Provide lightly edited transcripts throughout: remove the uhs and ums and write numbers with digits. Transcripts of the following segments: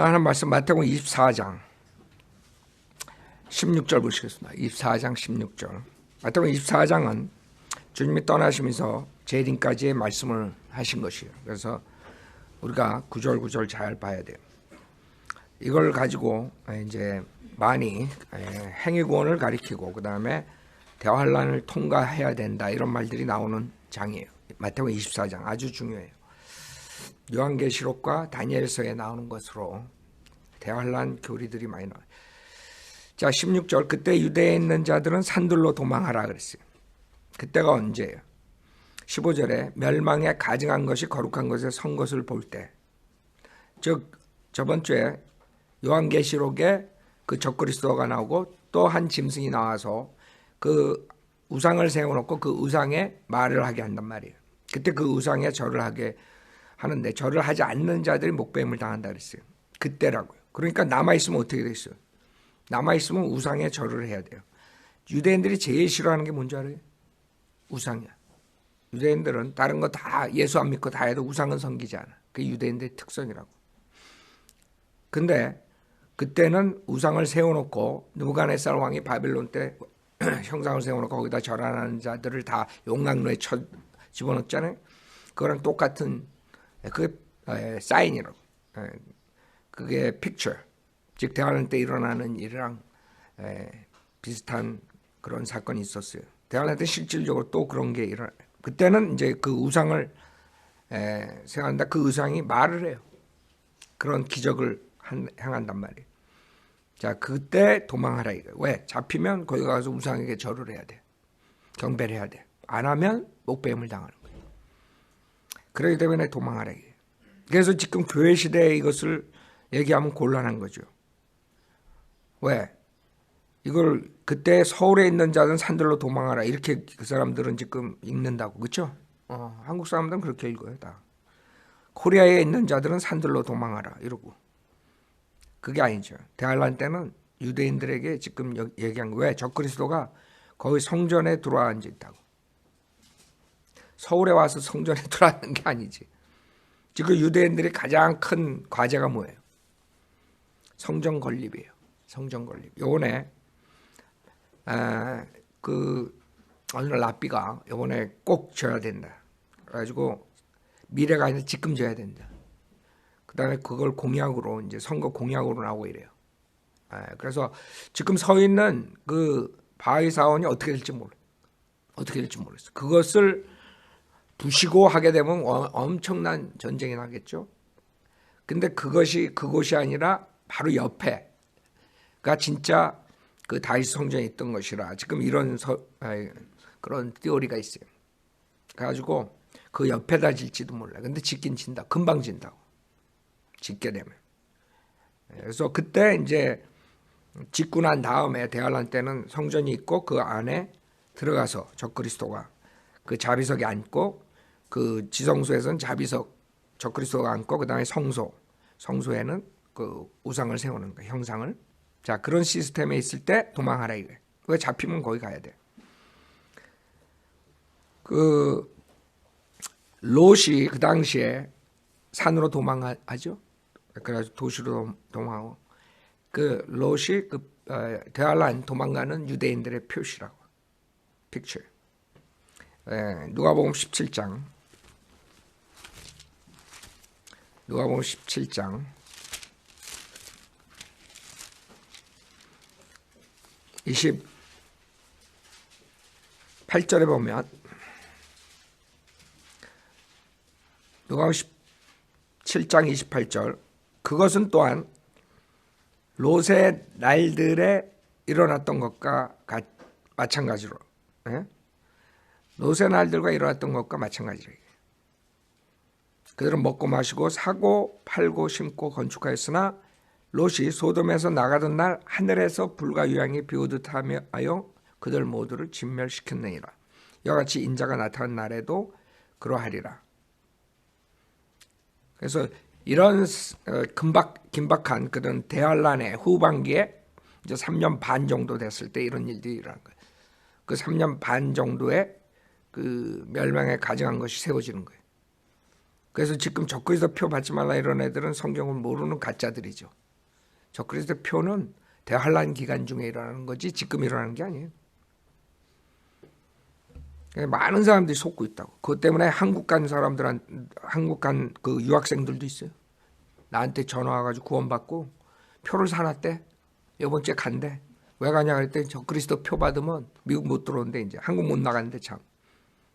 하는 말씀 마태복음 24장 16절 보시겠습니다. 24장 16절. 마태복음 24장은 주님이 떠나시면서 재림까지의 말씀을 하신 것이에요. 그래서 우리가 구절구절 잘 봐야 돼요. 이걸 가지고 이제 많이 행위구원을 가리키고 그 다음에 대환란을 통과해야 된다 이런 말들이 나오는 장이에요. 마태복음 24장 아주 중요해요. 요한계시록과 다니엘서에 나오는 것으로 대환란 교리들이 많이 나와요. 자, 16절. 그때 유대에 있는 자들은 산들로 도망하라 그랬어요. 그때가 언제예요? 15절에 멸망에 가증한 것이 거룩한 것에 선 것을 볼 때. 즉 저번 주에 요한계시록에 그 적그리스도가 나오고 또 한 짐승이 나와서 그 우상을 세워놓고 그 우상에 말을 하게 한단 말이에요. 그때 그 우상에 절을 하게 하는데 절을 하지 않는 자들이 목배임을 당한다 그랬어요. 그때라고요. 그러니까 남아있으면 어떻게 됐어요? 남아있으면 우상에 절을 해야 돼요. 유대인들이 제일 싫어하는 게 뭔지 알아요? 우상이야. 유대인들은 다른 거 다 예수 안 믿고 다 해도 우상은 섬기지 않아. 그게 유대인들의 특성이라고. 근데 그때는 우상을 세워놓고 느부갓네살 왕이 바빌론 때 형상을 세워놓고 거기다 절하는 자들을 다 용광로에 집어넣었잖아요. 그거랑 똑같은 그게 사인이라고. 그게 픽처. 즉 대환란 때 일어나는 일이랑 비슷한 그런 사건이 있었어요. 대환란 때 실질적으로 또 그런 게 일어나요. 그때는 이제 그 우상을 생각한다. 그 우상이 말을 해요. 그런 기적을 행한단 말이에요. 자, 그때 도망하라 이거예요. 왜? 잡히면 거기 가서 우상에게 절을 해야 돼. 경배를 해야 돼. 안 하면 목배임을 당하는 거예요. 그렇기 때문에 도망하라 이거예요. 그래서 지금 교회 시대에 이것을 얘기하면 곤란한 거죠. 왜? 이걸 그때 서울에 있는 자는 산들로 도망하라 이렇게 그 사람들은 지금 읽는다고. 그렇죠? 한국 사람들은 그렇게 읽어요. 다. 코리아에 있는 자들은 산들로 도망하라 이러고. 그게 아니죠. 대환란 때는 유대인들에게 지금 얘기한 거예요. 왜? 적그리스도가 거기 성전에 들어와 앉아 있다고. 서울에 와서 성전에 들어왔는 게 아니지. 지금 유대인들이 가장 큰 과제가 뭐예요? 성전 건립이에요. 성전 건립. 요번에 오늘 랍비가 요번에 꼭 져야 된다. 그래가지고 미래가 아니라 지금 져야 된다. 그 다음에 그걸 공약으로 이제 선거 공약으로 나오고 이래요. 그래서 지금 서 있는 그 바위 사원이 어떻게 될지 몰라요. 어떻게 될지 모르겠어요. 그것을 부시고 하게 되면 엄청난 전쟁이 나겠죠. 근데 그것이 그곳이 아니라 바로 옆에가 진짜 그 다윗 성전에 있던 것이라 지금 이런 그런 티오리가 있어요. 그래가지고 그 옆에다 질지도 몰라요. 근데 짓긴 진다. 금방 진다고. 짓게 되면. 그래서 그때 이제 짓고 난 다음에 대환란 때는 성전이 있고 그 안에 들어가서 적그리스도가 그 자비석에 앉고 그 지성소에서는 자비석 적그리스도가 앉고 그 다음에 성소에는 그 우상을 세우는 거 형상을. 자, 그런 시스템에 있을 때 도망하라 이거예요. 왜? 잡히면 거기 가야 돼. 그 롯이 그 당시에 산으로 도망하죠. 그래서 도시로 도망하고 그 롯이 그 대환란 도망가는 유대인들의 표시라고. 픽처. 누가복음 17장. 누가복음 17장 28절에 보면 누가복음 17장 28절 그것은 또한 롯의 날들에 일어났던 것과 마찬가지로 롯의 날들과 일어났던 것과 마찬가지로 그들은 먹고 마시고 사고 팔고 심고 건축하였으나 롯이 소돔에서 나가던 날 하늘에서 불과 유황이 비오듯 하여 그들 모두를 진멸시켰느니라. 이와 같이 인자가 나타난 날에도 그러하리라. 그래서 이런 긴박한 그런 대환란의 후반기에 이제 3년 반 정도 됐을 때 이런 일들이 일어난 거예요. 그 3년 반 정도에 그 멸망에 가증한 것이 세워지는 거예요. 그래서 지금 적그리스도 표 받지 말라 이런 애들은 성경을 모르는 가짜들이죠. 적그리스도 표는 대환란 기간 중에 일어나는 거지 지금 일어나는 게 아니에요. 많은 사람들이 속고 있다고. 그것 때문에 한국 간 그 유학생들도 있어요. 나한테 전화 와가지고 구원받고 표를 사놨대. 이번 주에 간대. 왜 가냐 그랬더니 적그리스도 표 받으면 미국 못 들어온대. 이제 한국 못 나가는데 참.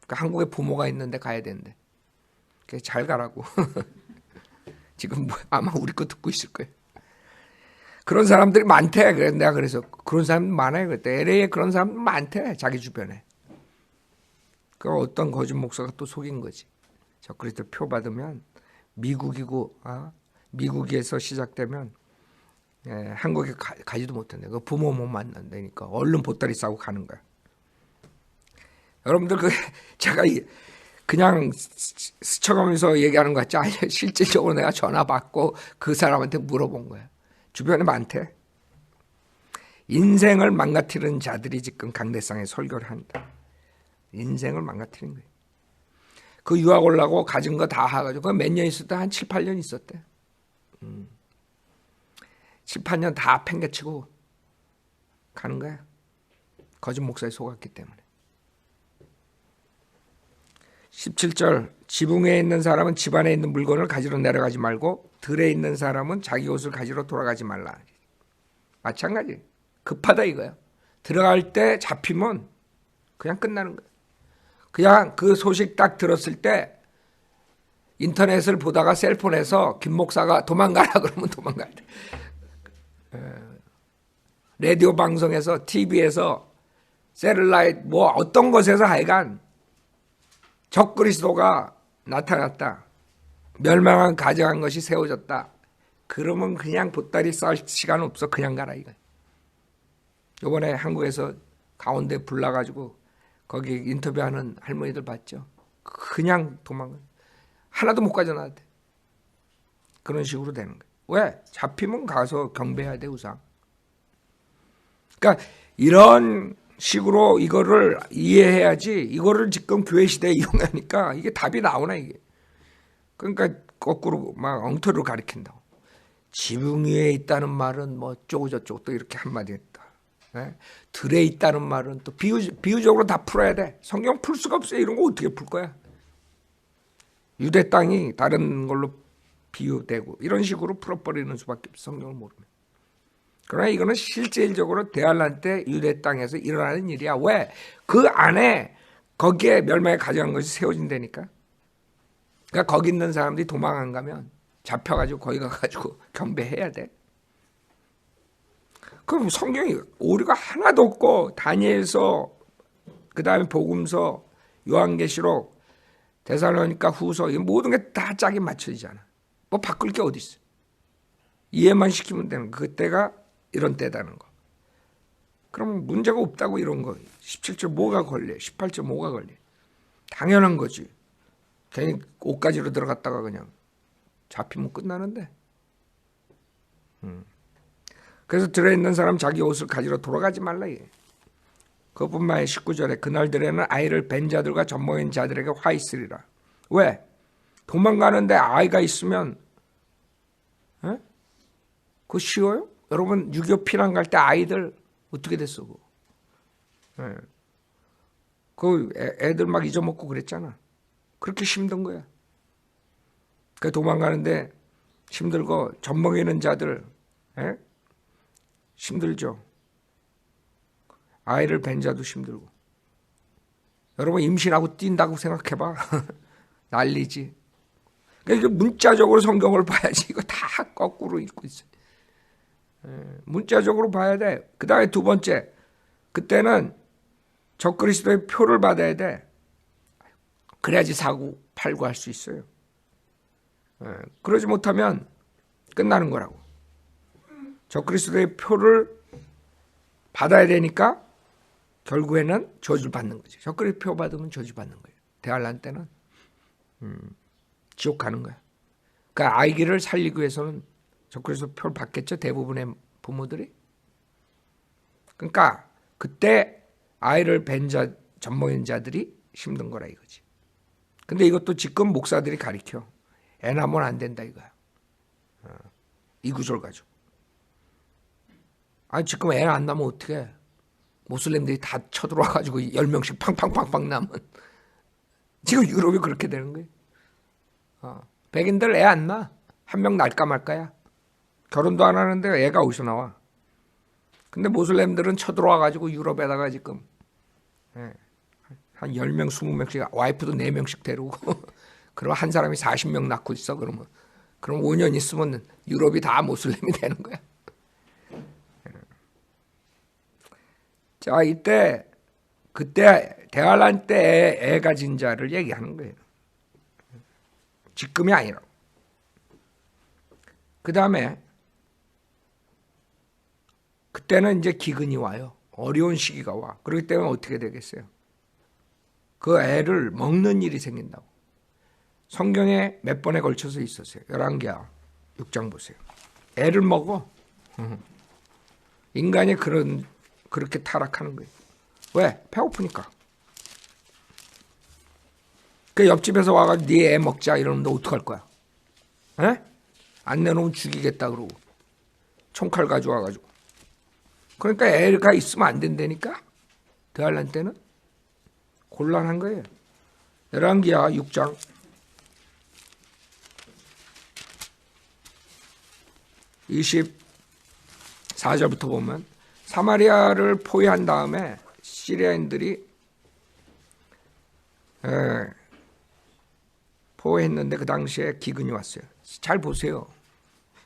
그러니까 한국에 부모가 있는데 가야 된대. 그래서 잘 가라고. 지금 아마 우리 거 듣고 있을 거예요. 그런 사람들이 많대. 그래 내가 그래서 그런 사람 많아요. 그때 LA에 그런 사람 많대. 자기 주변에. 그 어떤 거짓 목사가 또 속인 거지. 적그리스도 표 받으면 미국이고 미국에서 시작되면 한국에 가지도 못한대. 그 부모 못 만난다니까 얼른 보따리 싸고 가는 거야. 여러분들 제가 그냥 스쳐가면서 얘기하는 거 같지? 아니 실질적으로 내가 전화 받고 그 사람한테 물어본 거야. 주변에 많대. 인생을 망가뜨리는 자들이 지금 강대상에 설교를 한다. 인생을 망가뜨린 거예요. 그 유학 올라고 가진 거 다 해가지고 몇 년 있었대? 한 7, 8년 있었대. 7, 8년 다 팽개치고 가는 거야. 거짓 목사에 속았기 때문에. 17절 지붕 위에 있는 사람은 집 안에 있는 물건을 가지러 내려가지 말고 들에 있는 사람은 자기 옷을 가지러 돌아가지 말라. 마찬가지. 급하다 이거야. 들어갈 때 잡히면 그냥 끝나는 거야. 그냥 그 소식 딱 들었을 때 인터넷을 보다가 셀폰에서 김 목사가 도망가라 그러면 도망가야 돼. 라디오 방송에서 TV에서 셀룰라이트 뭐 어떤 곳에서 하여간 적그리스도가 나타났다. 멸망한 가정한 것이 세워졌다. 그러면 그냥 보따리 쌀 시간 없어. 그냥 가라 이거. 이번에 한국에서 가운데 불나가지고 거기 인터뷰하는 할머니들 봤죠. 그냥 도망가. 하나도 못 가져나왔대. 그런 식으로 되는 거예요. 왜? 잡히면 가서 경배해야 돼 우상. 그러니까 이런 식으로 이거를 이해해야지. 이거를 지금 교회 시대에 이용하니까 이게 답이 나오나 이게. 그러니까 거꾸로 막 엉터리로 가리킨다고. 지붕 위에 있다는 말은 뭐 어쩌고 저쩌고 또 이렇게 한마디 했다. 네? 들에 있다는 말은 또 비유적으로 다 풀어야 돼. 성경 풀 수가 없어요. 이런 거 어떻게 풀 거야. 유대 땅이 다른 걸로 비유되고 이런 식으로 풀어버리는 수밖에 없어. 성경을 모르면. 그러나 이거는 실질적으로 대환란 때 유대 땅에서 일어나는 일이야. 왜? 그 안에 거기에 멸망에 가져간 것이 세워진다니까. 그러니까 거기 있는 사람들이 도망 안 가면 잡혀가지고 거기 가가지고 경배해야 돼. 그럼 성경이 오류가 하나도 없고 다니엘서 그 다음에 복음서 요한계시록 데살로니가 후서 이 모든 게 다 짝이 맞춰지잖아. 뭐 바꿀 게 어디 있어. 이해만 시키면 되는 거. 그때가 이런 때다는 거. 그러면 문제가 없다고 이런 거. 17절 뭐가 걸려. 18절 뭐가 걸려. 당연한 거지. 괜히 옷가지로 들어갔다가 그냥 잡히면 끝나는데. 그래서 들어있는 사람 자기 옷을 가지러 돌아가지 말라. 그것뿐만 아니라 19절에 그날들에는 아이를 벤 자들과 젖먹인 자들에게 화 있으리라. 왜? 도망가는데 아이가 있으면 그거 쉬워요? 여러분 6.25 피난 갈 때 아이들 어떻게 됐어? 그 애들 막 잊어먹고 그랬잖아. 그렇게 힘든 거야. 그 도망가는데 힘들고 젖먹이는 자들 힘들죠. 아이를 뵌 자도 힘들고. 여러분 임신하고 뛴다고 생각해봐. 난리지. 그러니까 문자적으로 성경을 봐야지. 이거 다 거꾸로 읽고 있어요. 문자적으로 봐야 돼. 그 다음에 두 번째. 그때는 적그리스도의 표를 받아야 돼. 그래야지 사고 팔고 할 수 있어요. 그러지 못하면 끝나는 거라고. 적그리스도의 표를 받아야 되니까 결국에는 저주를 받는 거죠. 적그리스도 표 받으면 저주 받는 거예요. 대환란 때는 지옥 가는 거야. 그러니까 아이를 살리기 위해서는 적그리스도 표를 받겠죠. 대부분의 부모들이. 그러니까 그때 아이를 뵌 자, 젖먹인 자들이 힘든 거라 이거지. 근데 이것도 지금 목사들이 가르쳐. 애 낳으면 안 된다 이거야. 이 구절 가지고. 아니 지금 애 안 낳으면 어떡해. 모슬렘들이 다 쳐들어와가지고 10명씩 팡팡팡팡 낳으면 지금 유럽이 그렇게 되는 거예요. 백인들 애 안 낳아. 한 명 낳을까 말까야. 결혼도 안 하는데 애가 어디서 나와. 근데 모슬렘들은 쳐들어와가지고 유럽에다가 지금 한 10명, 20명씩 와이프도 4명씩 데리고 그럼 한 사람이 40명 낳고 있어. 그럼 5년 있으면 유럽이 다 모슬렘이 되는 거야. 자, 그때 대환란 때 애 가진 자를 얘기하는 거예요. 지금이 아니라. 그 다음에 그때는 이제 기근이 와요. 어려운 시기가 와. 그렇기 때문에 어떻게 되겠어요? 그 애를 먹는 일이 생긴다고. 성경에 몇 번에 걸쳐서 있었어요. 열왕기하 6장 보세요. 애를 먹어. 인간이 그렇게 타락하는 거예요. 왜? 배고프니까. 그 옆집에서 와가지고 네 애 먹자 이러면 너 어떡할 거야? 에? 안 내놓으면 죽이겠다 그러고 총칼 가져와가지고. 그러니까 애가 있으면 안 된다니까. 대환란 때는 곤란한 거예요. 열왕기하 6장 24절부터 보면 사마리아를 포위한 다음에 시리아인들이 포위했는데 그 당시에 기근이 왔어요. 잘 보세요.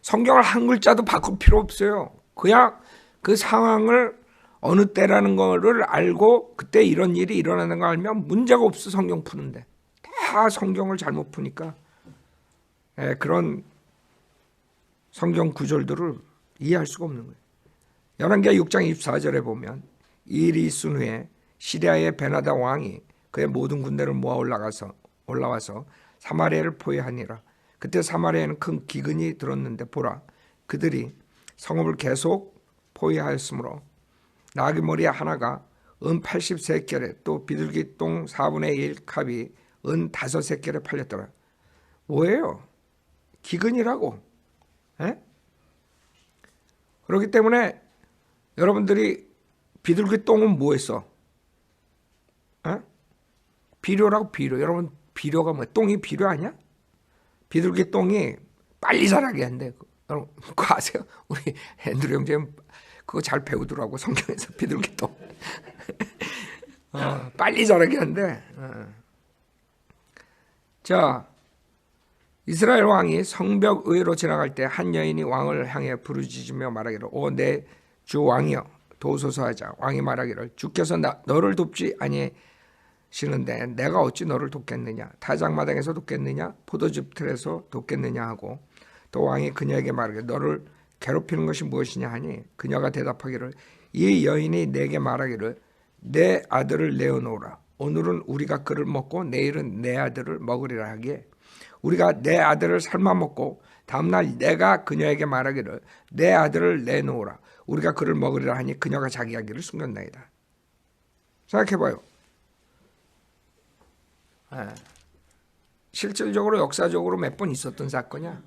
성경을 한 글자도 바꿀 필요 없어요. 그냥 그 상황을 어느 때라는 거를 알고 그때 이런 일이 일어나는 거 알면 문제가 없어. 성경 푸는데 다 성경을 잘못 푸니까 그런 성경 구절들을 이해할 수가 없는 거예요. 열왕기하 6장 24절에 보면 이 일이 있은 후에 시리아의 베나다 왕이 그의 모든 군대를 모아 올라와서 사마리아를 포위하니라. 그때 사마리아에는 큰 기근이 들었는데 보라, 그들이 성읍을 계속 포위하였으므로 나귀 머리 하나가 은 80세겔에 또 비둘기 똥 4분의 1 값이 은 5세겔에 팔렸더라. 뭐예요? 기근이라고. 그렇기 때문에 여러분들이 비둘기 똥은 뭐 했어? 비료라고. 비료. 여러분 비료가 뭐야? 똥이 비료 아니야? 비둘기 똥이 빨리 자라게 한대. 여러분 그거 아세요? 우리 앤드류 형제 그거 잘 배우더라고. 성경에서 비둘기 똥. 빨리 자라게 한대. 자, 이스라엘 왕이 성벽 위로 지나갈 때 한 여인이 왕을 향해 부르짖으며 말하기를 오 내 주 왕이여 도우소서 하자. 왕이 말하기를 주께서 너를 돕지 아니시는데 내가 어찌 너를 돕겠느냐. 타작마당에서 돕겠느냐. 포도즙 틀에서 돕겠느냐 하고 또 왕이 그녀에게 말하기를 너를 괴롭히는 것이 무엇이냐 하니 그녀가 대답하기를 이 여인이 내게 말하기를 내 아들을 내어놓으라. 오늘은 우리가 그를 먹고 내일은 내 아들을 먹으리라 하기에 우리가 내 아들을 삶아 먹고 다음날 내가 그녀에게 말하기를 내 아들을 내놓으라. 우리가 그를 먹으리라 하니 그녀가 자기 아기를 숨겼나이다. 생각해봐요. 실질적으로 역사적으로 몇 번 있었던 사건이야.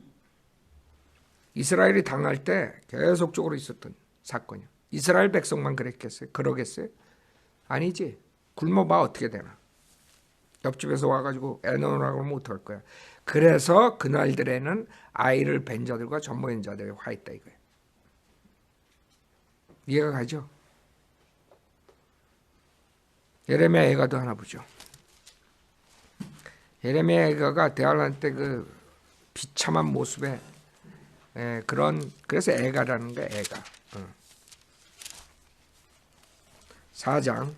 이스라엘이 당할 때 계속적으로 있었던 사건이야. 이스라엘 백성만 그랬겠어요? 그러겠어요? 아니지. 굶어봐 어떻게 되나. 옆집에서 와가지고 애 넣으라고 하면 어떡할 거야. 그래서 그날들에는 아이를 뵌 자들과 전모인 자들이 화 있다 이거예요. 이해가 가죠? 예레미야 애가도 하나 보죠. 예레미야 애가가 대환란 때 그 비참한 모습에 그래서 애가라는 거야. 애가 4장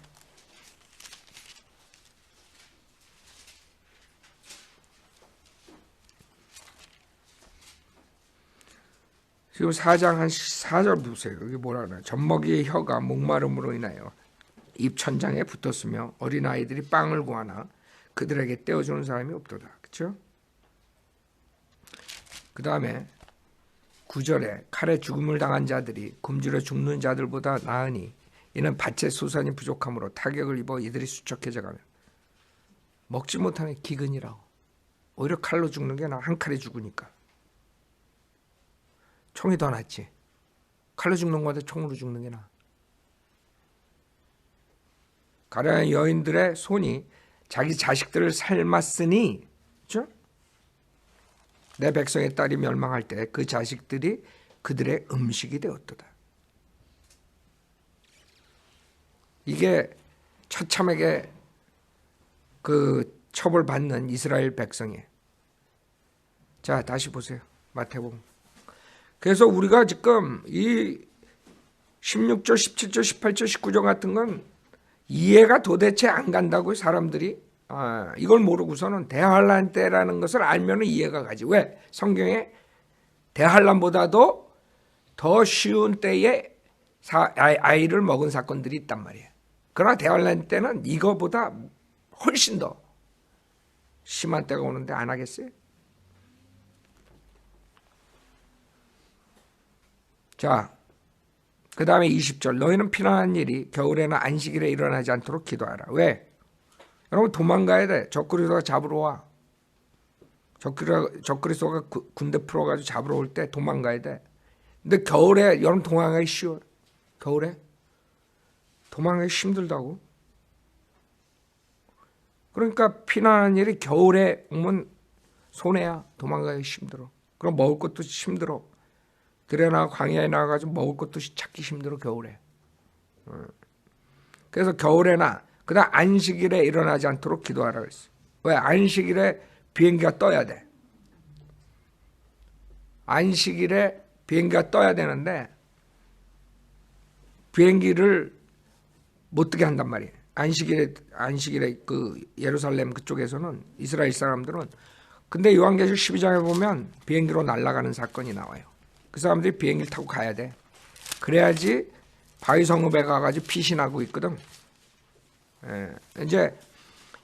지금 4장 한 4절 보세요. 여기 뭐라 그러나 젖먹이의 혀가 목마름으로 인하여 입 천장에 붙었으며 어린아이들이 빵을 구하나 그들에게 떼어주는 사람이 없도다. 그렇죠? 그 다음에 9절에 칼에 죽음을 당한 자들이 굶주려 죽는 자들보다 나으니 이는 밭에 소산이 부족함으로 타격을 입어 이들이 수척해져가며 먹지 못하는 기근이라고. 오히려 칼로 죽는 게 나아. 한 칼에 죽으니까. 총이 더 낫지. 칼로 죽는 거보다 총으로 죽는 게 나아. 가련한 여인들의 손이 자기 자식들을 삶았으니, 그렇죠? 내 백성의 딸이 멸망할 때 그 자식들이 그들의 음식이 되었도다. 이게 처참하게 그 처벌받는 이스라엘 백성이에요. 자, 다시 보세요. 마태복음. 그래서 우리가 지금 이 16절, 17절, 18절, 19절 같은 건 이해가 도대체 안 간다고요, 사람들이. 이걸 모르고서는 대환란 때라는 것을 알면 이해가 가지. 왜? 성경에 대환란보다도 더 쉬운 때에 아이를 먹은 사건들이 있단 말이에요. 그러나 대환란 때는 이거보다 훨씬 더 심한 때가 오는데 안 하겠어요? 자, 그 다음에 20절. 너희는 피난한 일이 겨울에나 안식일에 일어나지 않도록 기도하라. 왜? 여러분 도망가야 돼. 적그리스도가 잡으러 와. 적그리스도가 군대 풀어가지고 잡으러 올 때 도망가야 돼. 근데 겨울에 여러분 도망가기 쉬워. 겨울에 도망가기 힘들다고. 그러니까 피난한 일이 겨울에 오면 손해야. 도망가기 힘들어. 그럼 먹을 것도 힘들어. 들에나 광야에 나가가지고 먹을 것도 찾기 힘들어 겨울에. 그래서 겨울에나 그다음 안식일에 일어나지 않도록 기도하라 그랬어. 왜? 안식일에 비행기가 떠야 돼. 안식일에 비행기가 떠야 되는데 비행기를 못 뜨게 한단 말이에요. 안식일에 그 예루살렘 그쪽에서는 이스라엘 사람들은. 근데 요한계시록 12장에 보면 비행기로 날아가는 사건이 나와요. 그 사람들이 비행기를 타고 가야 돼. 그래야지 바위성읍에 가가지고 피신하고 있거든. 이제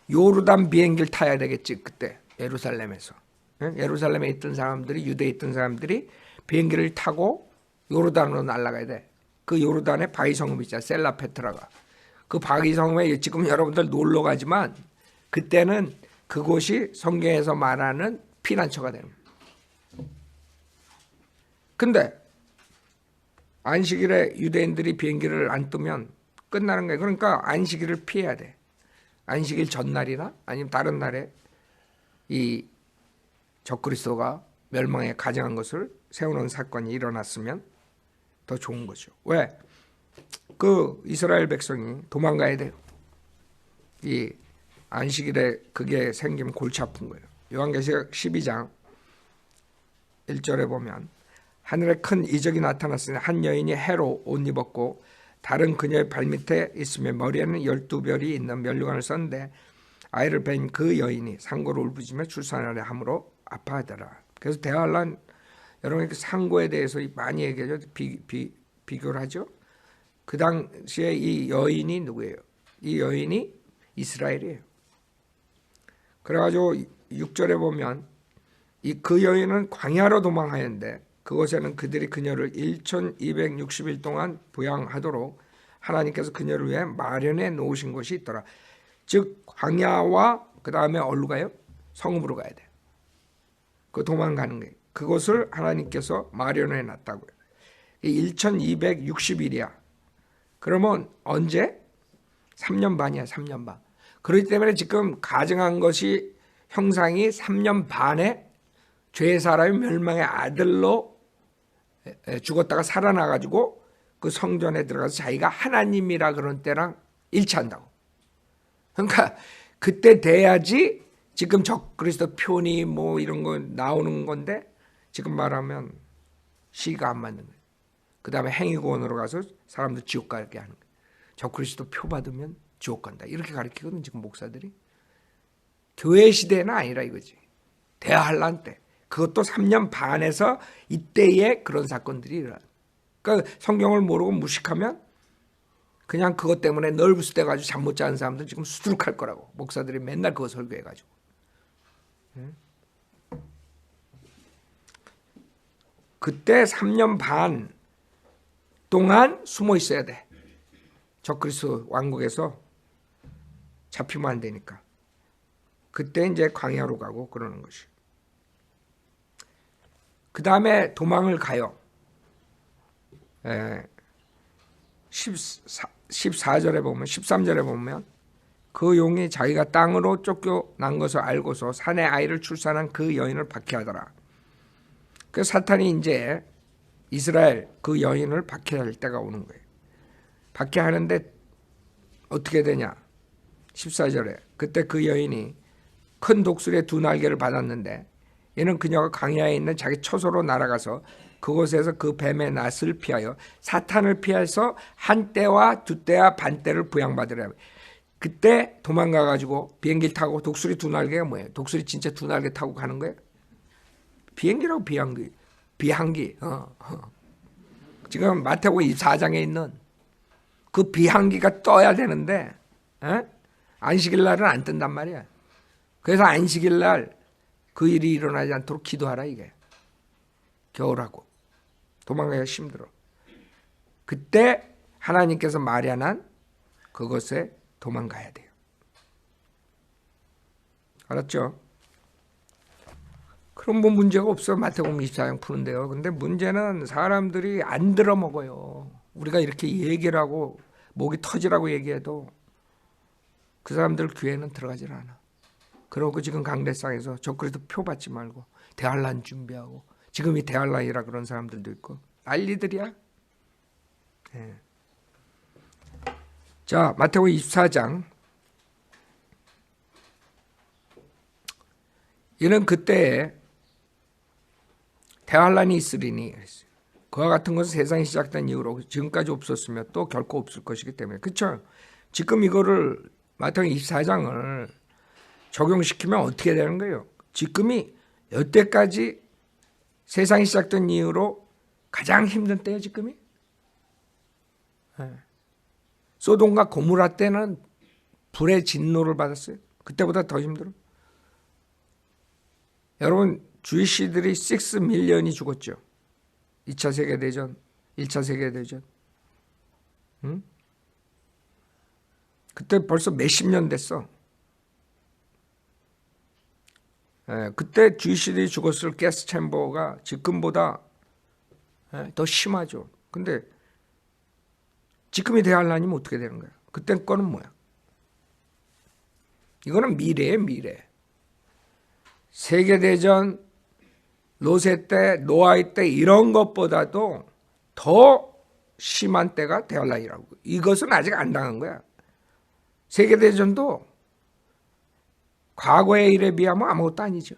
요르단 비행기를 타야 되겠지 그때 예루살렘에서. 예루살렘에 있던 사람들이, 유대에 있던 사람들이 비행기를 타고 요르단으로 날아가야 돼. 그 요르단에 바위성읍이 있잖아. 셀라페트라가. 그 바위성읍에 지금 여러분들 놀러 가지만 그때는 그곳이 성경에서 말하는 피난처가 되는 거예요. 근데 안식일에 유대인들이 비행기를 안 뜨면 끝나는 거예요. 그러니까 안식일을 피해야 돼. 안식일 전날이나 아니면 다른 날에 이 적그리스도가 멸망에 가증한 것을 세우는 사건이 일어났으면 더 좋은 거죠. 왜? 그 이스라엘 백성이 도망가야 돼요. 이 안식일에 그게 생기면 골치 아픈 거예요. 요한계시록 12장 1절에 보면 하늘에 큰 이적이 나타났으니 한 여인이 해로 옷 입었고 다른 그녀의 발밑에 있으며 머리에는 12별이 있는 면류관을 썼는데 아이를 뵌 그 여인이 상고를 울부짖으며 출산하려 함으로 아파하더라. 그래서 대환란 여러분 상고에 대해서 많이 얘기하죠. 비교를 하죠. 그 당시에 이 여인이 누구예요? 이 여인이 이스라엘이에요. 그래가지고 6절에 보면 그 여인은 광야로 도망하였는데 그곳에는 그들이 그녀를 1260일 동안 부양하도록 하나님께서 그녀를 위해 마련해 놓으신 곳이 있더라. 즉 광야와 그 다음에 어디로 가요? 성읍으로 가야 돼. 그 도망가는 거예요. 그곳을 하나님께서 마련해 놨다고요. 1260일이야. 그러면 언제? 3년 반이야. 3년 반. 그렇기 때문에 지금 가정한 것이 형상이 3년 반에 죄의 사람이 멸망의 아들로 죽었다가 살아나가지고 그 성전에 들어가서 자기가 하나님이라 그런 때랑 일치한다고. 그러니까 그때 돼야지 지금 적그리스도 표니 뭐 이런 거 나오는 건데 지금 말하면 시가 안 맞는 거예요. 그 다음에 행위구원으로 가서 사람들 지옥 가게 하는 거예요. 적그리스도 표 받으면 지옥 간다. 이렇게 가르치거든 지금 목사들이. 교회 시대는 아니라 이거지. 대환란 때. 그것도 3년 반에서 이때에 그런 사건들이 일어나요. 그러니까 성경을 모르고 무식하면 그냥 그것 때문에 널브스돼 가지고 잠 못 자는 사람들 지금 수두룩할 거라고. 목사들이 맨날 그거 설교해 가지고. 그때 3년 반 동안 숨어 있어야 돼. 적그리스도 왕국에서 잡히면 안 되니까. 그때 이제 광야로 가고 그러는 것이. 그 다음에 도망을 가요. 14절에 보면, 13절에 보면 그 용이 자기가 땅으로 쫓겨난 것을 알고서 산에 아이를 출산한 그 여인을 박해하더라. 그 사탄이 이제 이스라엘 그 여인을 박해할 때가 오는 거예요. 박해하는데 어떻게 되냐? 14절에 그때 그 여인이 큰 독수리의 두 날개를 받았는데 얘는 그녀가 광야에 있는 자기 처소로 날아가서 그곳에서 그 뱀의 낫을 피하여 사탄을 피해서 한 때와 두 때와 반 때를 부양받으라. 그때 도망가가지고 비행기를 타고 독수리 두 날개가 뭐예요? 독수리 진짜 두 날개 타고 가는 거예요? 비행기라고 비항기. 지금 마태복음 24장에 있는 그 비항기가 떠야 되는데 안식일 날은 안 뜬단 말이야. 그래서 안식일 날 그 일이 일어나지 않도록 기도하라 이게. 겨울하고 도망가기가 힘들어. 그때 하나님께서 마련한 그것에 도망가야 돼요. 알았죠? 그럼 뭐 문제가 없어. 마태복음 24장 푸는데요. 근데 문제는 사람들이 안 들어먹어요. 우리가 이렇게 얘기를 하고 목이 터지라고 얘기해도 그 사람들 교회는 들어가질 않아. 그러고 지금 강대상에서 저 그래도 표 받지 말고 대환란 준비하고 지금이 대환란이라 그런 사람들도 있고 난리들이야. 네. 자, 마태복음 24장. 이는 그때에 대환란이 있으리니 그와 같은 것은 세상이 시작된 이후로 지금까지 없었으며 또 결코 없을 것이기 때문에. 그렇죠? 지금 이거를 마태복음 24장을 적용시키면 어떻게 되는 거예요? 지금이 여태까지 세상이 시작된 이후로 가장 힘든 때예요. 지금이. 네. 소돔과 고모라 때는 불의 진노를 받았어요. 그때보다 더 힘들어. 여러분 주이시들이 6밀리언이 죽었죠. 2차 세계대전, 1차 세계대전. 응? 그때 벌써 몇십 년 됐어. 그때 주이시들이 죽었을 가스 챔버가 지금보다 더 심하죠. 근데 지금이 대환란이면 어떻게 되는 거야? 그때 거는 뭐야? 이거는 미래예요, 미래. 세계대전, 노세 때, 노아의 때 이런 것보다도 더 심한 때가 대환란이라고. 이것은 아직 안 당한 거야. 세계대전도 과거의 일에 비하면 아무것도 아니죠.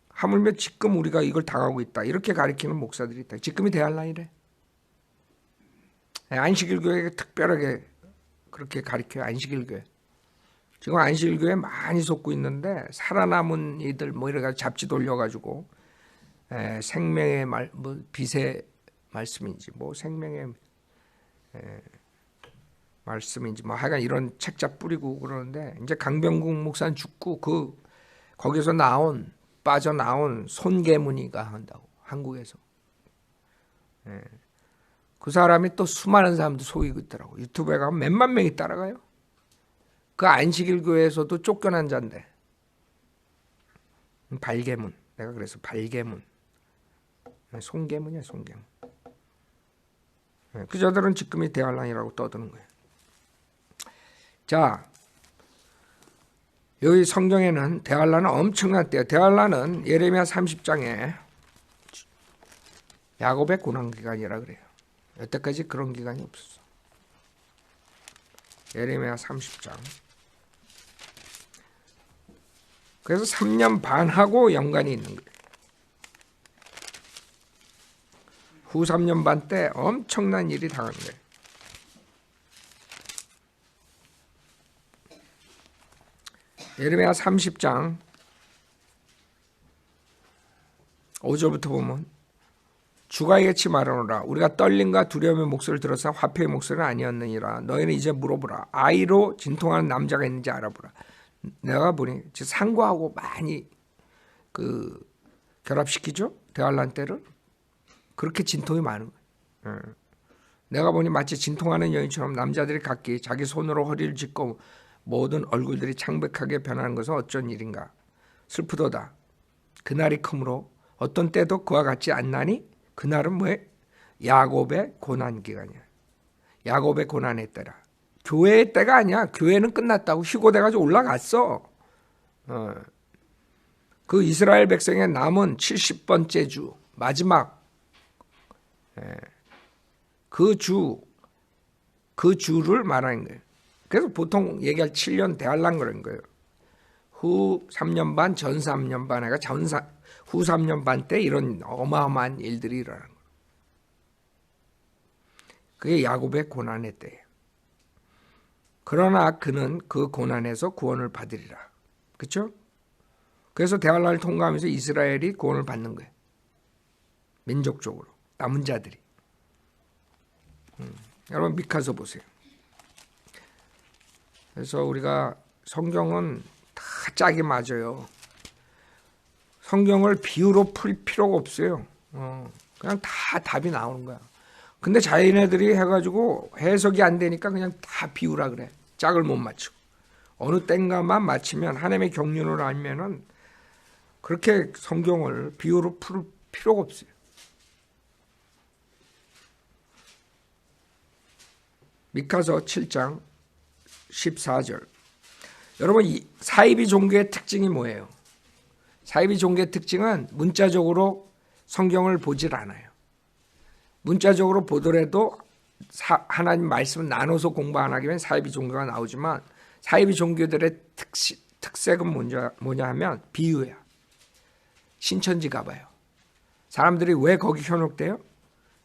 하물며 지금 우리가 이걸 당하고 있다. 이렇게 가리키는 목사들이 있다. 지금이 대환란이래. 안식일교회가 특별하게 그렇게 가리켜요. 안식일교회. 지금 안식일교회 많이 속고 있는데 살아남은 이들 뭐 이래가지고 잡지 돌려가지고 생명의 뭐 빛의 말씀인지 뭐 생명의 말씀인지 뭐 하여간 이런 책자 뿌리고 그러는데 이제 강병국 목사는 죽고 거기서 빠져나온 손계문이가 한다고 한국에서. 그 사람이 또 수많은 사람들 속이고 있더라고. 유튜브에 가면 몇만 명이 따라가요. 그 안식일 교회에서도 쫓겨난 자인데. 발계문. 내가 그래서 발계문. 손계문이야, 손계문. 그 저들은 지금이 대환란이라고 떠드는 거예요. 자, 여기 성경에는 대환란은 엄청난 때예요. 대환란은 예레미야 30장에 야곱의 고난기간이라 그래요. 여태까지 그런 기간이 없었어. 예레미야 30장. 그래서 3년 반하고 연관이 있는 거예요. 후 3년 반 때 엄청난 일이 당한 거예요. 예레미야 30장 5절부터 보면 주가 이같이 말하노라. 우리가 떨림과 두려움의 목소리를 들어서 화평의 목소리는 아니었느니라. 너희는 이제 물어보라. 아이로 진통하는 남자가 있는지 알아보라. 내가 보니 상고하고 많이 결합시키죠. 대환란 때를. 그렇게 진통이 많은 거예요. 내가 보니 마치 진통하는 여인처럼 남자들이 각기 자기 손으로 허리를 짚고 모든 얼굴들이 창백하게 변하는 것은 어쩐 일인가. 슬프도다. 그날이 크므로 어떤 때도 그와 같지 않나니 그날은 뭐예요? 야곱의 고난 기간이야. 야곱의 고난의 때라. 교회의 때가 아니야. 교회는 끝났다고 휴고돼가지고 올라갔어. 그 이스라엘 백성의 남은 70번째 주 마지막 그 주를 말하는 거예요. 그래서 보통 얘기할 7년 대환란 그런 거예요. 후 3년 반, 전 3년 반, 해가 후 3년 반 때 이런 어마어마한 일들이 일어나는 거예요. 그게 야곱의 고난의 때예요. 그러나 그는 그 고난에서 구원을 받으리라. 그렇죠? 그래서 대환란을 통과하면서 이스라엘이 구원을 받는 거예요. 민족적으로 남은 자들이. 여러분 미카서 보세요. 그래서 우리가 성경은 다 짝이 맞아요. 성경을 비유로 풀 필요가 없어요. 그냥 다 답이 나오는 거야. 근데 자기네들이 해가지고 해석이 안 되니까 그냥 다 비유라 그래. 짝을 못 맞추고. 어느 땐가만 맞추면 하나님의 경륜을 알면은 그렇게 성경을 비유로 풀 필요가 없어요. 미카서 7장 14절. 여러분 이 사이비 종교의 특징이 뭐예요? 사이비 종교의 특징은 문자적으로 성경을 보질 않아요. 문자적으로 보더라도 하나님 말씀을 나눠서 공부 안 하기면 사이비 종교가 나오지만 사이비 종교들의 특색은 뭐냐 하면 비유야. 신천지 가봐요. 사람들이 왜 거기 현혹돼요?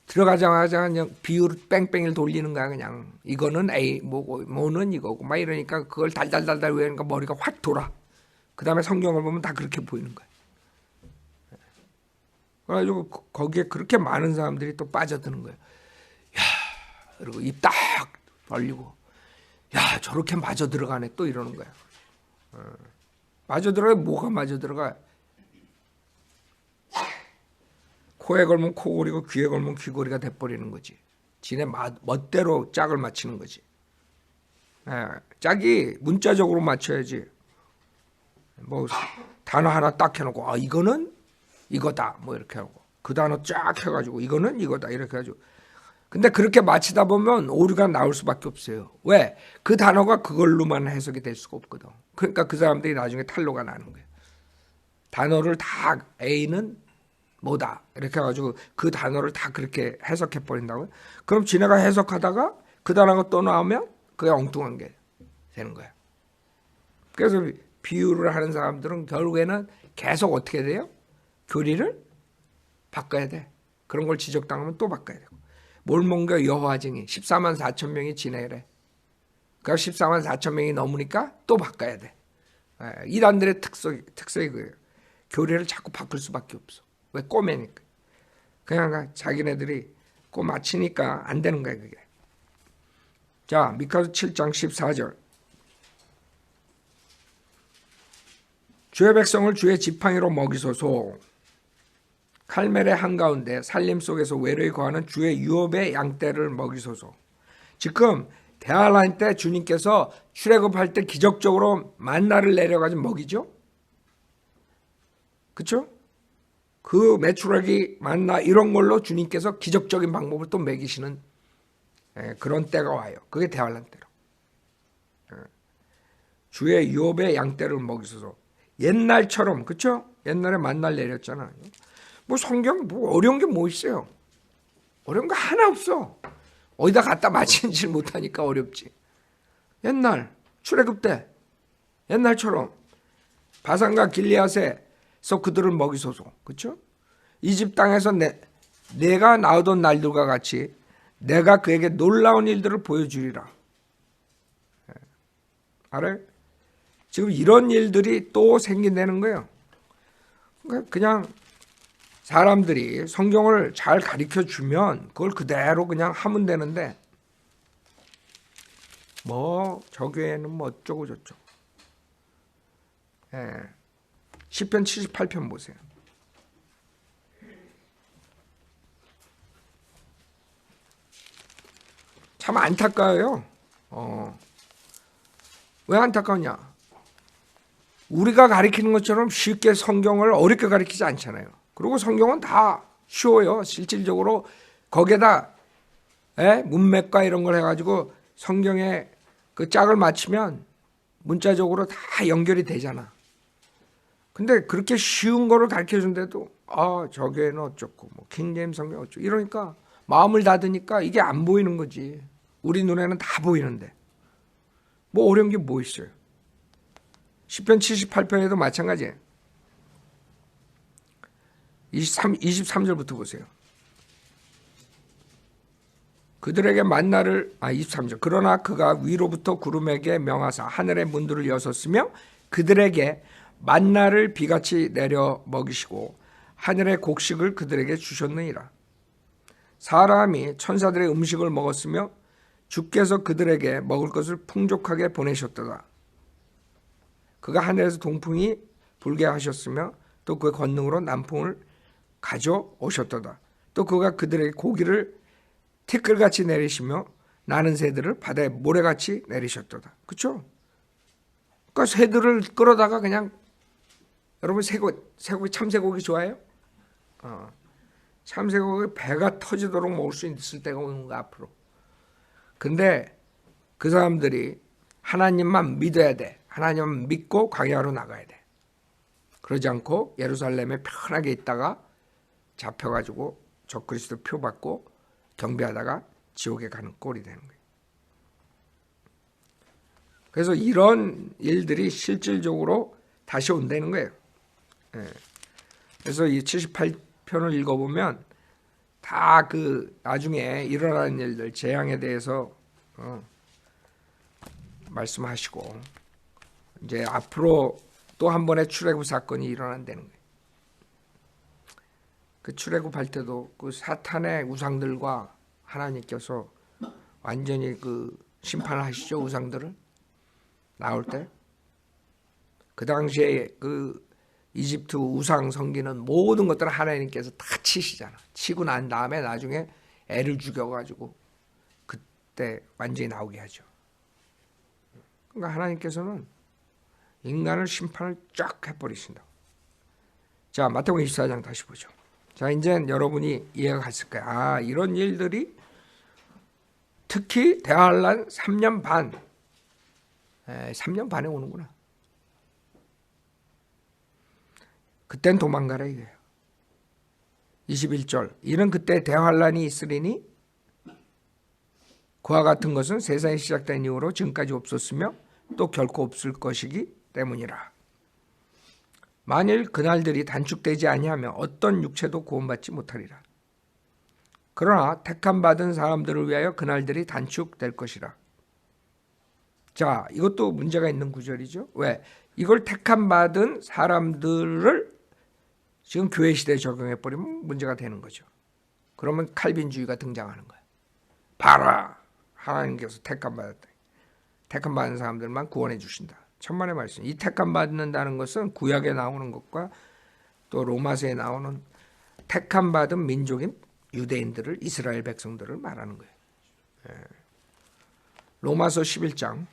들어가자마자 그냥 비유를 뺑뺑이를 돌리는 거야. 그냥 이거는 A 뭐는 이거고 막 이러니까 그걸 달달달달 외우니까 머리가 확 돌아. 그 다음에 성경을 보면 다 그렇게 보이는 거야. 그래가지고 거기에 그렇게 많은 사람들이 또 빠져드는 거예요. 야, 그리고 입 딱 벌리고 야 저렇게 마저 들어가네 또 이러는 거야. 마저 들어가 뭐가 마저 들어가? 코에 걸면 코골이고 귀에 걸면 귀골이가 돼버리는 거지. 지네 멋대로 짝을 맞추는 거지. 짝이 문자적으로 맞춰야지. 뭐 단어 하나 딱 해놓고 이거는 이거다 뭐 이렇게 하고 그 단어 쫙 해가지고 이거는 이거다 이렇게 해가지고. 근데 그렇게 맞히다 보면 오류가 나올 수밖에 없어요. 왜? 그 단어가 그걸로만 해석이 될 수가 없거든. 그러니까 그 사람들이 나중에 탄로가 나는 거예요. 단어를 다 A는 뭐다 이렇게 해가지고 그 단어를 다 그렇게 해석해 버린다고요? 그럼 지네가 해석하다가 그 단어가 또 나오면 그게 엉뚱한 게 되는 거야. 그래서 비유를 하는 사람들은 결국에는 계속 어떻게 돼요? 교리를 바꿔야 돼. 그런 걸 지적당하면 또 바꿔야 되고. 몰몬교 여호와증이 14만 4천 명이 지내래. 그러니까 14만 4천 명이 넘으니까 또 바꿔야 돼. 이단들의 특색이 그예요. 교리를 자꾸 바꿀 수밖에 없어. 왜? 꼬매니까. 그냥 자기네들이 꼬 맞히니까 안 되는 거야 그게. 자, 미카서 7장 14절. 주의 백성을 주의 지팡이로 먹이소서. 칼멜의 한가운데 산림 속에서 외로이 거하는 주의 유업의 양떼를 먹이소서. 지금 대환란 때 주님께서 출애굽할 때 기적적으로 만나를 내려가지고 먹이죠. 그렇죠? 그 메추라기 만나 이런 걸로 주님께서 기적적인 방법을 또 먹이시는 그런 때가 와요. 그게 대환란 때로. 주의 유업의 양떼를 먹이소서. 옛날처럼 그렇죠? 옛날에 만나를 내렸잖아요. 뭐 성경 뭐 어려운 게 뭐 있어요? 어려운 거 하나 없어. 어디다 갖다 맞히지 못하니까 어렵지. 옛날 출애굽 때 옛날처럼 바산과 길리앗에서 그들을 먹이소서. 그렇죠? 이집 땅에서 내가 나오던 날들과 같이 내가 그에게 놀라운 일들을 보여주리라. 알아요? 지금 이런 일들이 또 생긴다는 거예요. 그냥 사람들이 성경을 잘 가르쳐 주면 그걸 그대로 그냥 하면 되는데 뭐 저 교회는 뭐 어쩌고 저쩌고. 시편 78편 보세요. 참 안타까워요. 왜 안타까우냐? 우리가 가르치는 것처럼 쉽게 성경을 어렵게 가르치지 않잖아요. 그리고 성경은 다 쉬워요. 실질적으로 거기에다 문맥과 이런 걸 해가지고 성경에 그 짝을 맞추면 문자적으로 다 연결이 되잖아. 근데 그렇게 쉬운 거를 가르쳐 준데도 저게는 어쩌고 뭐 킹제임스 성경 어쩌고 이러니까 마음을 닫으니까 이게 안 보이는 거지. 우리 눈에는 다 보이는데 뭐 어려운 게 뭐 있어요. 시편 78편에도 마찬가지예요. 23절부터 보세요. 그들에게 만나를 23절 그러나 그가 위로부터 구름에게 명하사 하늘의 문들을 여섰으며 그들에게 만나를 비같이 내려 먹이시고 하늘의 곡식을 그들에게 주셨느니라. 사람이 천사들의 음식을 먹었으며 주께서 그들에게 먹을 것을 풍족하게 보내셨도다. 그가 하늘에서 동풍이 불게 하셨으며 또 그의 권능으로 남풍을 가져오셨도다. 또 그가 그들에게 고기를 티끌같이 내리시며 나는 새들을 바다에 모래같이 내리셨도다. 그렇죠? 그러니까 새들을 끌어다가 그냥 여러분 쇠고기 참새고기 좋아해요? 참새고기 배가 터지도록 먹을 수 있을 때가 오는 거 앞으로. 근데 그 사람들이 하나님만 믿어야 돼. 하나님만 믿고 광야로 나가야 돼. 그러지 않고 예루살렘에 편하게 있다가 잡혀가지고 적그리스도 표 받고 경배하다가 지옥에 가는 꼴이 되는 거예요. 그래서 이런 일들이 실질적으로 다시 온다는 거예요. 그래서 이 78편을 읽어보면 다 그 나중에 일어나는 일들, 재앙에 대해서 말씀하시고 이제 앞으로 또 한 번의 출애굽 사건이 일어난다는 거예요. 그 출애굽할 때도 그 사탄의 우상들과 하나님께서 완전히 그 심판을 하시죠. 우상들을 나올 때. 그 당시에 그 이집트 우상 섬기는 모든 것들을 하나님께서 다 치시잖아. 치고 난 다음에 나중에 애를 죽여가지고 그때 완전히 나오게 하죠. 그러니까 하나님께서는 인간을 심판을 쫙 해버리신다. 자, 마태복음 24장 다시 보죠. 자, 이제 여러분이 이해가 갔을 거야. 이런 일들이 특히 대환란 3년 반, 3년 반에 오는구나. 그땐 도망가라 이거예요. 21절 이는 그때 대환란이 있으리니 그와 같은 것은 세상이 시작된 이후로 지금까지 없었으며 또 결코 없을 것이기 때문이라. 만일 그날들이 단축되지 아니하면 어떤 육체도 구원받지 못하리라. 그러나 택함 받은 사람들을 위하여 그날들이 단축될 것이라. 자, 이것도 문제가 있는 구절이죠. 왜? 이걸 택함 받은 사람들을 지금 교회 시대에 적용해버리면 문제가 되는 거죠. 그러면 칼빈주의가 등장하는 거예요. 봐라! 하나님께서 택함 받았다. 택함 받은 사람들만 구원해 주신다. 천만의 말씀. 이 택함 받는다는 것은 구약에 나오는 것과 또 로마서에 나오는 택함 받은 민족인 유대인들을 이스라엘 백성들을 말하는 거예요. 로마서 11장.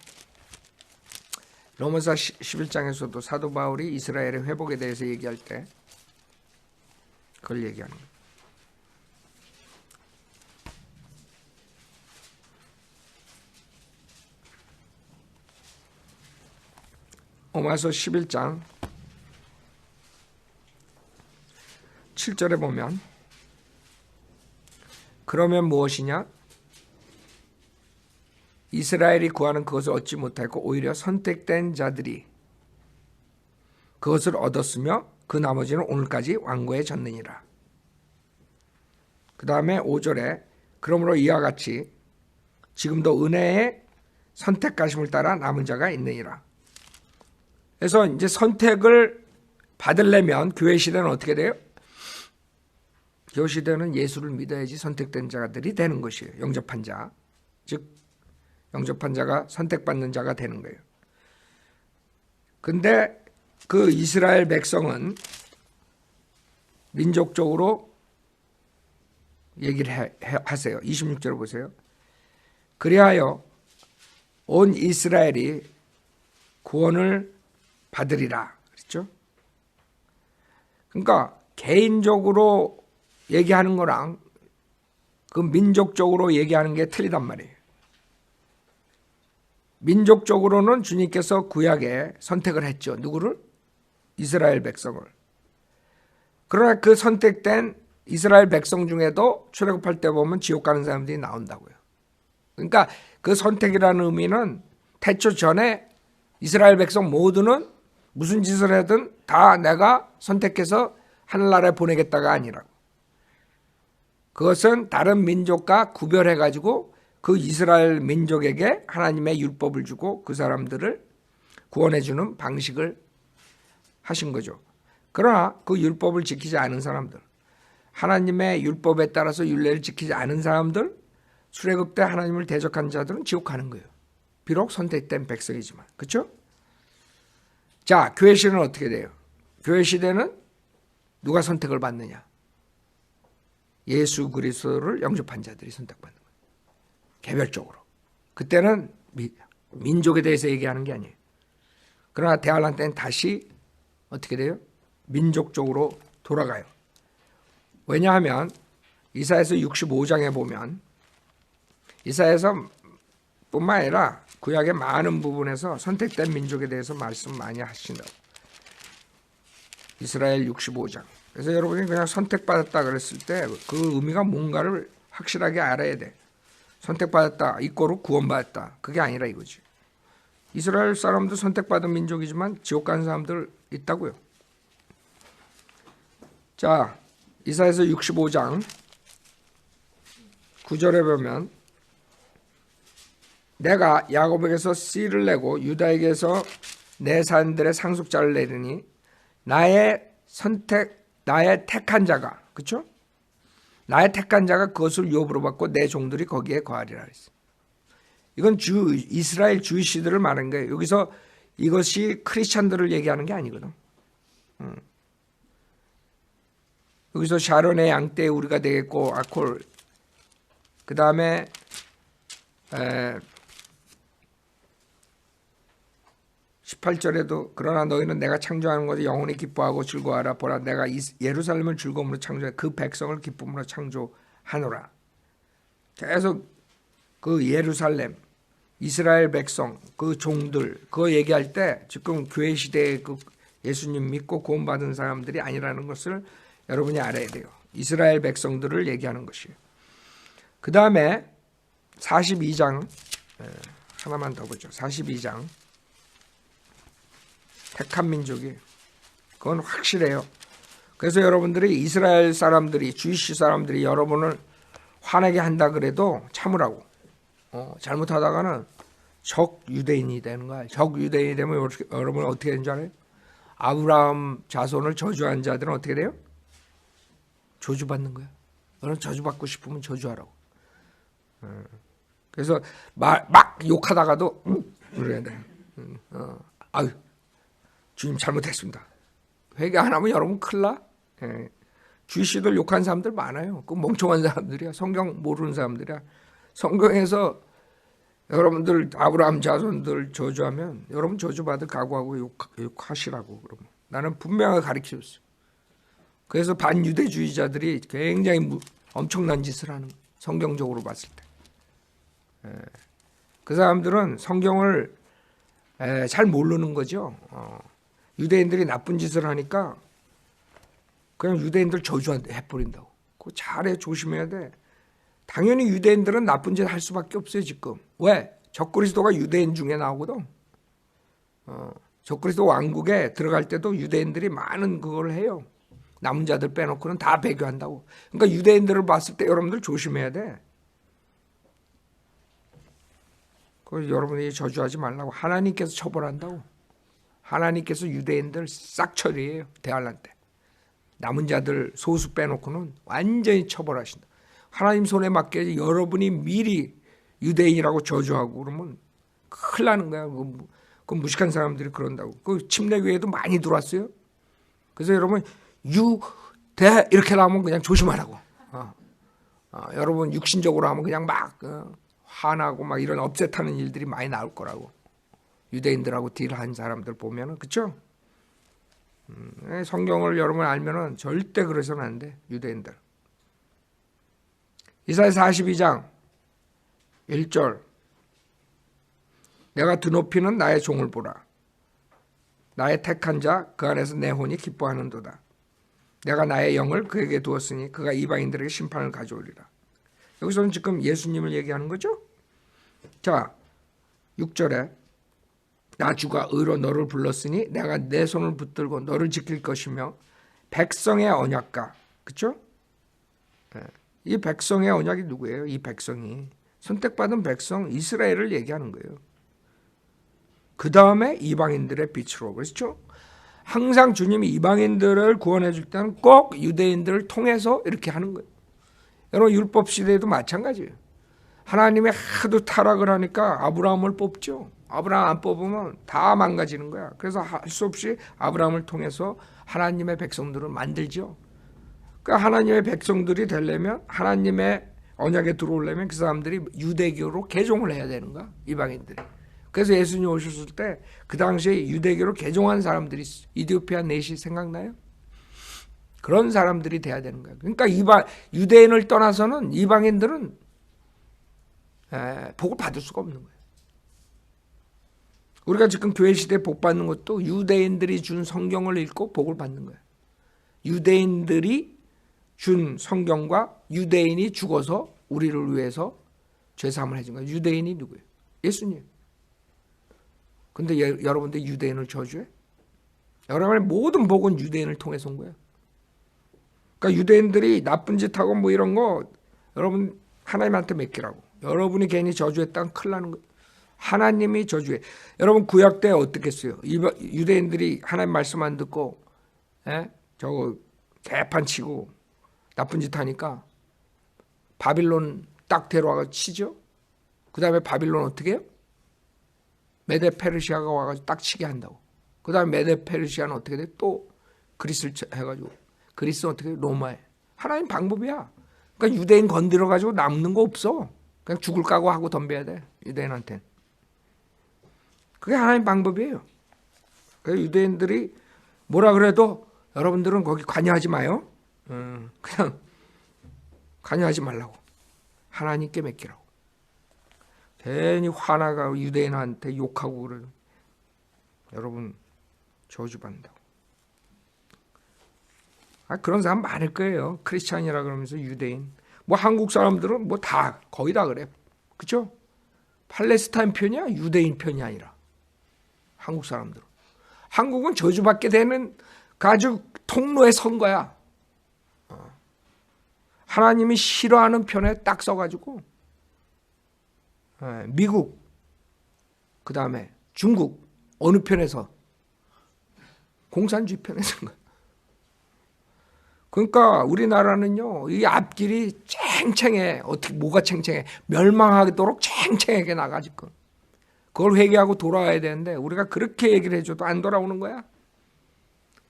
로마서 11장에서도 사도 바울이 이스라엘의 회복에 대해서 얘기할 때 그걸 얘기하는 거예요. 로마서 11장 7절에 보면 그러면 무엇이냐? 이스라엘이 구하는 그것을 얻지 못하고 오히려 선택된 자들이 그것을 얻었으며 그 나머지는 오늘까지 완고해졌느니라. 그 다음에 5절에 그러므로 이와 같이 지금도 은혜의 선택하심을 따라 남은 자가 있느니라. 그래서 이제 선택을 받으려면 교회 시대는 어떻게 돼요? 교회 시대는 예수를 믿어야지 선택된 자들이 되는 것이에요. 영접한 자. 즉 영접한 자가 선택받는 자가 되는 거예요. 근데 그 이스라엘 백성은 민족적으로 얘기를 하세요. 26절 보세요. 그리하여 온 이스라엘이 구원을 받으리라 그랬죠. 그러니까 개인적으로 얘기하는 거랑 그 민족적으로 얘기하는 게 틀리단 말이에요. 민족적으로는 주님께서 구약에 선택을 했죠. 누구를? 이스라엘 백성을. 그러나 그 선택된 이스라엘 백성 중에도 출애굽할 때 보면 지옥 가는 사람들이 나온다고요. 그러니까 그 선택이라는 의미는 태초 전에 이스라엘 백성 모두는 무슨 짓을 하든 다 내가 선택해서 하늘나라에 보내겠다가 아니라고. 그것은 다른 민족과 구별해가지고 그 이스라엘 민족에게 하나님의 율법을 주고 그 사람들을 구원해주는 방식을 하신 거죠. 그러나 그 율법을 지키지 않은 사람들, 하나님의 율법에 따라서 율례를 지키지 않은 사람들, 출애굽 때 하나님을 대적한 자들은 지옥 가는 거예요. 비록 선택된 백성이지만. 그렇죠? 자, 교회 시대는 어떻게 돼요? 교회 시대는 누가 선택을 받느냐? 예수 그리스도를 영접한 자들이 선택받는 거예요. 개별적으로. 그때는 민족에 대해서 얘기하는 게 아니에요. 그러나 대환란 때는 다시 어떻게 돼요? 민족적으로 돌아가요. 왜냐하면 이사야서 65장에 보면 이사야서 뿐만 아니라 구약의 많은 부분에서 선택된 민족에 대해서 말씀 많이 하신다고. 이스라엘 65장. 그래서 여러분이 그냥 선택받았다 그랬을 때 그 의미가 뭔가를 확실하게 알아야 돼. 선택받았다, 이꼬로 구원받았다. 그게 아니라 이거지. 이스라엘 사람도 선택받은 민족이지만 지옥 가는 사람들 있다고요. 자, 이사야서 65장 9절에 보면 내가 야곱에게서 씨를 내고 유다에게서 내 산들의 상속자를 내리니 나의 택한 자가, 그렇죠? 나의 택한 자가 그것을 유업으로 받고 내 종들이 거기에 거하리라 했어요. 이건 이스라엘 주이시들을 말하는 거예요. 여기서 이것이 크리스찬들을 얘기하는 게 아니거든. 여기서 샤론의 양떼 우리가 되겠고 아콜, 그 다음에 18절에도 그러나 너희는 내가 창조하는 것을 영원히 기뻐하고 즐거워하라. 보라 내가 예루살렘을 즐거움으로 창조해 그 백성을 기쁨으로 창조하노라. 계속 그 예루살렘, 이스라엘 백성, 그 종들 그거 얘기할 때 지금 교회 시대에 그 예수님 믿고 구원받은 사람들이 아니라는 것을 여러분이 알아야 돼요. 이스라엘 백성들을 얘기하는 것이에요. 그 다음에 42장 하나만 더 보죠. 42장 택한 민족이 그건 확실해요. 그래서 여러분들이 이스라엘 사람들이 주이시 사람들이 여러분을 화내게 한다 그래도 참으라고. 잘못하다가는 적 유대인이 되는 거야. 적 유대인이 되면 여러분 어떻게 되는 줄 알아요? 아브라함 자손을 저주한 자들은 어떻게 돼요? 저주받는 거야. 너는 저주받고 싶으면 저주하라고. 그래서 막 욕하다가도 그래야 돼. 아유, 주님 잘못했습니다. 회개 안 하면 여러분 큰일 나. 주이시들 욕한 사람들 많아요. 그 멍청한 사람들이야. 성경 모르는 사람들이야. 성경에서 여러분들 아브라함 자손들 저주하면 여러분 저주받을 각오하고 욕하시라고. 그러면 나는 분명하게 가르쳐줬어요. 그래서 반유대주의자들이 굉장히 엄청난 짓을 하는 거예요. 성경적으로 봤을 때. 그 사람들은 성경을 잘 모르는 거죠. 유대인들이 나쁜 짓을 하니까 그냥 유대인들 저주해버린다고. 그거 잘해 조심해야 돼. 당연히 유대인들은 나쁜 짓 할 수밖에 없어요 지금. 왜? 적그리스도가 유대인 중에 나오거든. 적그리스도 왕국에 들어갈 때도 유대인들이 많은 그걸 해요. 남은 자들 빼놓고는 다 배교한다고. 그러니까 유대인들을 봤을 때 여러분들 조심해야 돼. 그래서 여러분이 저주하지 말라고. 하나님께서 처벌한다고. 하나님께서 유대인들 싹 처리해요. 대환란 때. 남은 자들 소수 빼놓고는 완전히 처벌하신다. 하나님 손에 맡겨야지. 여러분이 미리 유대인이라고 저주하고 그러면 큰일 나는 거야. 그 무식한 사람들이 그런다고. 그 침례교회도 많이 들어왔어요. 그래서 여러분 유대 이렇게 나오면 그냥 조심하라고. 여러분 육신적으로 하면 그냥 막 화나고 막 이런 업셋하는 일들이 많이 나올 거라고. 유대인들하고 딜한 사람들 보면은, 그렇죠? 성경을 여러분 알면은 절대 그러서는 안 돼. 유대인들. 이사야 42장 1절. 내가 드높이는 나의 종을 보라. 나의 택한 자 그 안에서 내 혼이 기뻐하는도다. 내가 나의 영을 그에게 두었으니 그가 이방인들에게 심판을 가져오리라. 여기서는 지금 예수님을 얘기하는 거죠. 자, 6절에 나 주가 의로 너를 불렀으니 내가 내 손을 붙들고 너를 지킬 것이며 백성의 언약가. 그렇죠? 이 백성의 언약이 누구예요? 이 백성이 선택받은 백성 이스라엘을 얘기하는 거예요. 그 다음에 이방인들의 빛으로. 그렇죠? 항상 주님이 이방인들을 구원해 줄 때는 꼭 유대인들을 통해서 이렇게 하는 거예요. 여러분 율법 시대에도 마찬가지예요. 하나님이 하도 타락을 하니까 아브라함을 뽑죠. 아브라함 안 뽑으면 다 망가지는 거야. 그래서 할 수 없이 아브라함을 통해서 하나님의 백성들을 만들죠. 그러니까 하나님의 백성들이 되려면, 하나님의 언약에 들어오려면 그 사람들이 유대교로 개종을 해야 되는 거야. 이방인들이. 그래서 예수님 오셨을 때 그 당시에 유대교로 개종한 사람들이 이디오피아 넷이 생각나요? 그런 사람들이 돼야 되는 거예요. 그러니까 유대인을 떠나서는 이방인들은 복을 받을 수가 없는 거예요. 우리가 지금 교회 시대에 복 받는 것도 유대인들이 준 성경을 읽고 복을 받는 거예요. 유대인들이 준 성경과 유대인이 죽어서 우리를 위해서 죄사함을 해준 거예요. 유대인이 누구예요? 예수님. 근데 여러분들 유대인을 저주해? 여러분의 모든 복은 유대인을 통해서 온 거예요. 그러니까 유대인들이 나쁜 짓 하고 뭐 이런 거 여러분 하나님한테 맡기라고. 여러분이 괜히 저주했다면 큰일 나는 거예요. 하나님이 저주해. 여러분 구약 때 어떻게 했어요? 유대인들이 하나님 말씀 안 듣고 저거 개판 치고 나쁜 짓 하니까 바빌론 딱 데려와서 치죠. 그 다음에 바빌론 어떻게 해요? 메데 페르시아가 와가지고 딱 치게 한다고. 그 다음에 메데 페르시아는 어떻게 돼? 또 그리스를 해가지고. 그리스는 어떻게 돼? 로마에. 하나님 방법이야. 그러니까 유대인 건드려가지고 남는 거 없어. 그냥 죽을 각오 하고 덤벼야 돼. 유대인한테. 그게 하나님 방법이에요. 그래서 유대인들이 뭐라 그래도 여러분들은 거기 관여하지 마요. 그냥 관여하지 말라고. 하나님께 맡기라고. 괜히 화나가 유대인한테 욕하고 그래요. 여러분 저주받는다고. 그런 사람 많을 거예요. 크리스찬이라 그러면서 유대인. 뭐 한국 사람들은 뭐 다 거의 다 그래. 그렇죠? 팔레스타인 편이야, 유대인 편이 아니라. 한국 사람들은. 한국은 저주받게 되는 아주 통로에 선 거야. 하나님이 싫어하는 편에 딱 서가지고 미국, 그 다음에 중국 어느 편에서? 공산주의 편에 선 거야. 그러니까 우리나라는요, 이 앞길이 쟁쟁해. 어떻게 뭐가 쟁쟁해? 멸망하도록 쟁쟁하게 나가지고 그걸 회개하고 돌아와야 되는데 우리가 그렇게 얘기를 해줘도 안 돌아오는 거야.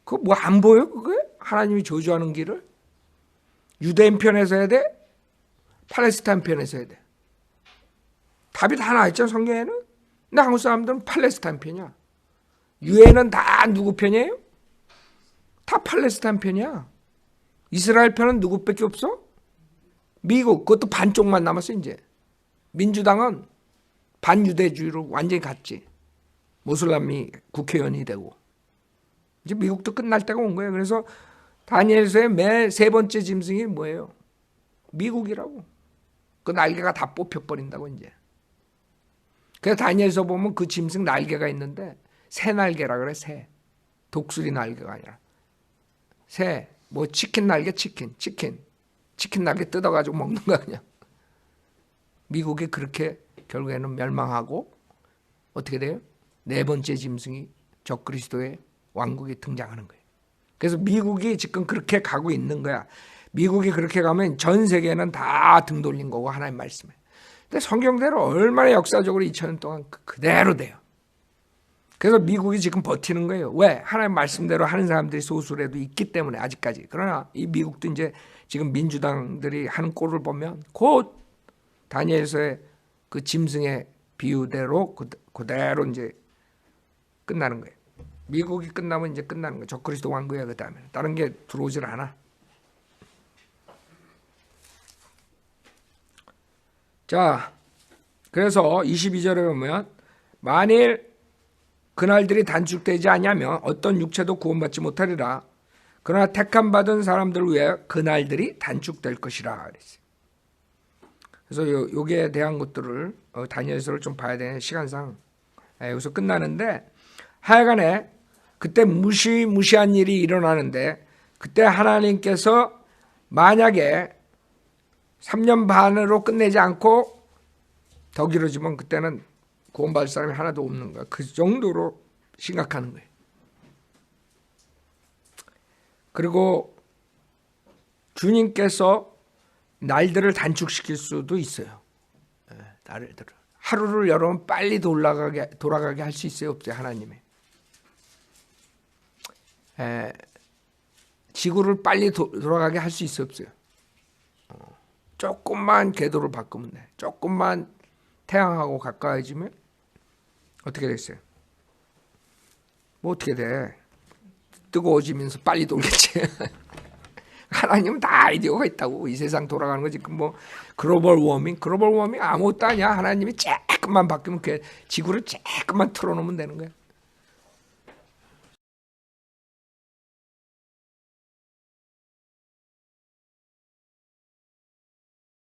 그거 뭐 안 보여? 그게 하나님이 저주하는 길을 유대인 편에서 해야 돼? 팔레스타인 편에서 해야 돼? 답이 다 나있죠, 성경에는. 근데 한국 사람들은 팔레스타인 편이야. 유엔은 다 누구 편이에요? 다 팔레스타인 편이야. 이스라엘 편은 누구밖에 없어? 미국. 그것도 반쪽만 남았어 이제. 민주당은 반유대주의로 완전히 갔지. 모슬람이 국회의원이 되고. 이제 미국도 끝날 때가 온 거예요. 그래서 다니엘서의 매 세 번째 짐승이 뭐예요? 미국이라고. 그 날개가 다 뽑혀버린다고 이제. 그래서 다니엘서 보면 그 짐승 날개가 있는데 새 날개라 그래. 새. 독수리 날개가 아니라. 새. 뭐 치킨 날개 치킨 날개 뜯어가지고 먹는 거야 그냥. 미국이 그렇게 결국에는 멸망하고 어떻게 돼요? 네 번째 짐승이 적그리스도의 왕국이 등장하는 거예요. 그래서 미국이 지금 그렇게 가고 있는 거야. 미국이 그렇게 가면 전 세계는 다 등 돌린 거고 하나님 말씀에. 근데 성경대로 얼마나 역사적으로 2000년 동안 그대로 돼요. 그래서 미국이 지금 버티는 거예요. 왜? 하나님 말씀대로 하는 사람들이 소수라도 있기 때문에 아직까지. 그러나 이 미국도 이제 지금 민주당들이 하는 꼴을 보면 곧 다니엘서의 그 짐승의 비유대로 그대로 이제 끝나는 거예요. 미국이 끝나면 이제 끝나는 거예요. 적그리스도 왕국이야. 그 다음에 다른 게 들어오질 않아. 자, 그래서 22절에 보면 만일 그날들이 단축되지 않으면 어떤 육체도 구원받지 못하리라. 그러나 택함 받은 사람들을 위해 그날들이 단축될 것이라 그랬어요. 그래서 요기에 대한 것들을 다니엘서를 좀 봐야 되는 시간상 여기서 끝나는데, 하여간에 그때 무시무시한 일이 일어나는데, 그때 하나님께서 만약에 3년 반으로 끝내지 않고 더 길어지면 그때는 구원받을 사람이 하나도 없는 거야. 그 정도로 심각한 거예요. 그리고 주님께서 날들을 단축시킬 수도 있어요. 날들을. 하루를 여러분 빨리 돌아가게 할 수 있어요, 없어요? 하나님이. 지구를 빨리 돌아가게 할 수 있어요, 없어요? 조금만 궤도를 바꾸면 돼. 조금만 태양하고 가까워지면 어떻게 됐어요? 뭐 어떻게 돼? 뜨거워지면서 빨리 돌겠지. 하나님은 다 아이디어가 있다고. 이 세상 돌아가는 거지. 뭐 글로벌 워밍 아무것도 아니야. 하나님이 조금만 바뀌면 지구를 조금만 틀어놓으면 되는 거야.